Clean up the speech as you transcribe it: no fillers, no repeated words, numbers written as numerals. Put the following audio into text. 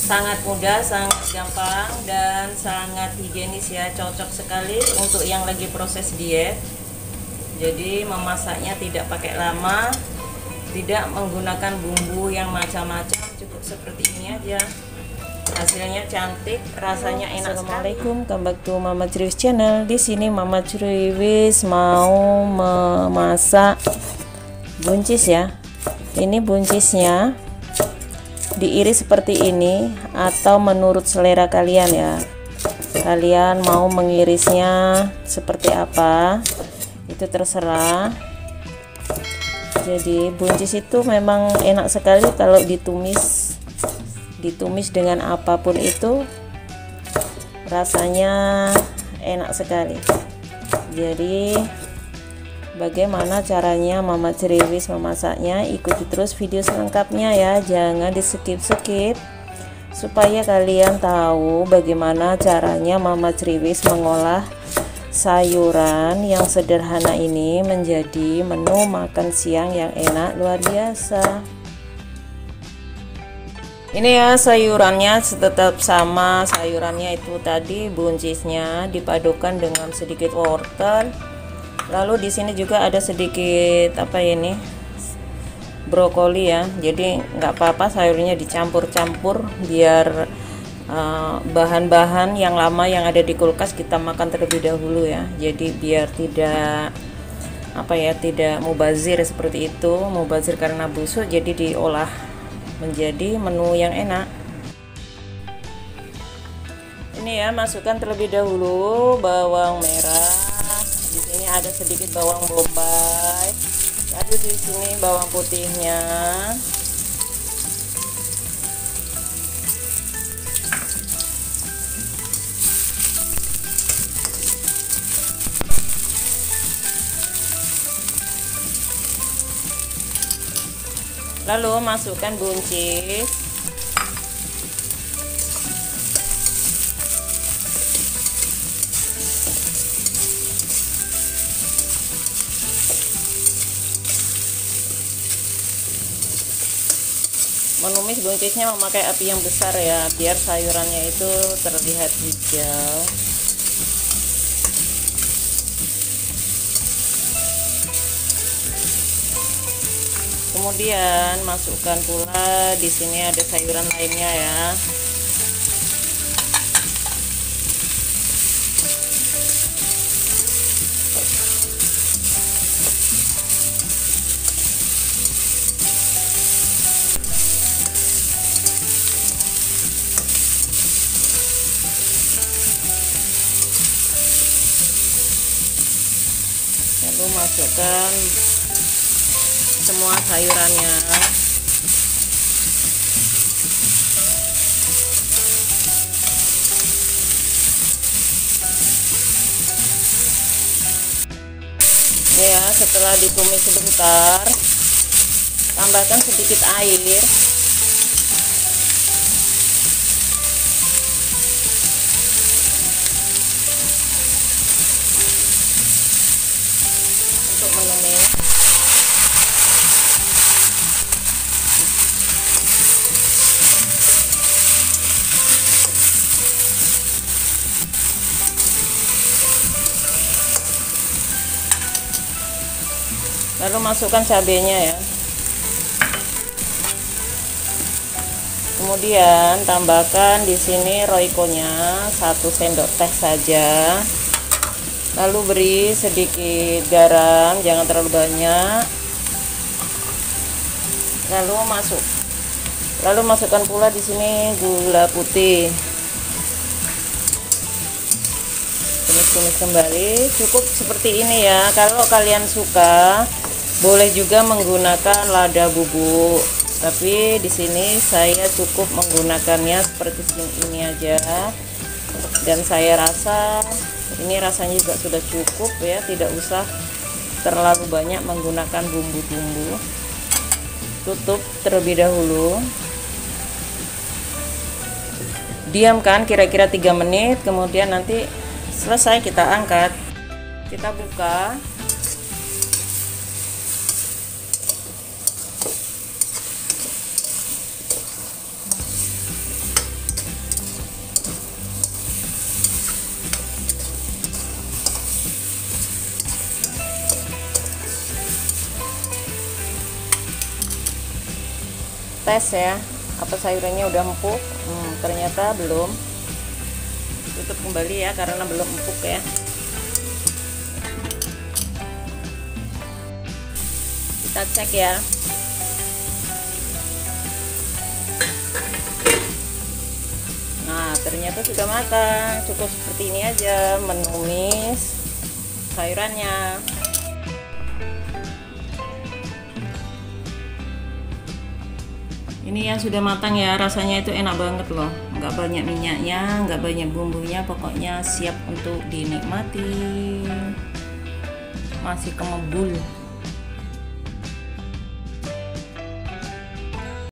Sangat mudah, sangat gampang, dan sangat higienis ya. Cocok sekali untuk yang lagi proses diet. Jadi memasaknya tidak pakai lama, tidak menggunakan bumbu yang macam-macam, cukup seperti ini aja. Hasilnya cantik, rasanya enak. Assalamualaikum, welcome back to Mama Ceriwis channel. Di sini Mama Ceriwis mau memasak buncis ya. Ini buncisnya diiris seperti ini atau menurut selera kalian ya. Kalian mau mengirisnya seperti apa? Itu terserah. Jadi buncis itu memang enak sekali kalau ditumis dengan apapun itu rasanya enak sekali. Jadi bagaimana caranya Mama Ceriwis memasaknya, ikuti terus video selengkapnya ya, jangan di skip supaya kalian tahu bagaimana caranya Mama Ceriwis mengolah sayuran yang sederhana ini menjadi menu makan siang yang enak luar biasa. Ini ya sayurannya tetap sama, sayurannya itu tadi buncisnya dipadukan dengan sedikit wortel. Lalu di sini juga ada sedikit apa ini, brokoli ya. Jadi nggak apa-apa sayurnya dicampur-campur biar bahan-bahan yang lama yang ada di kulkas kita makan terlebih dahulu ya. Jadi biar tidak apa ya, tidak mubazir seperti itu, mubazir karena busuk, jadi diolah menjadi menu yang enak. Ini ya, masukkan terlebih dahulu bawang merah. Di sini ada sedikit bawang bombay. Lalu di sini bawang putihnya. Lalu masukkan buncis. Menumis buncisnya memakai api yang besar ya, biar sayurannya itu terlihat hijau. Kemudian masukkan pula di sini ada sayuran lainnya ya. Lalu masukkan semua sayurannya. Ya, setelah ditumis sebentar, tambahkan sedikit air. Untuk menumis. Lalu masukkan cabenya ya. Kemudian tambahkan di sini royconya 1 sendok teh saja. Lalu beri sedikit garam, jangan terlalu banyak. Lalu masukkan pula di sini gula putih. Tumis kembali, cukup seperti ini ya. Kalau kalian suka boleh juga menggunakan lada bubuk, tapi di sini saya cukup menggunakannya seperti ini aja, dan saya rasa ini rasanya juga sudah cukup ya, tidak usah terlalu banyak menggunakan bumbu-bumbu. Tutup terlebih dahulu, diamkan kira-kira 3 menit, kemudian nanti selesai kita angkat, kita buka. tes ya, apa sayurannya udah empuk. Ternyata belum. Tutup kembali ya, karena belum empuk ya. Kita cek ya. Nah, ternyata sudah matang. Cukup seperti ini aja menumis sayurannya. Ini ya sudah matang ya, rasanya itu enak banget loh. Nggak banyak minyaknya, nggak banyak bumbunya, pokoknya siap untuk dinikmati. Masih kemebul.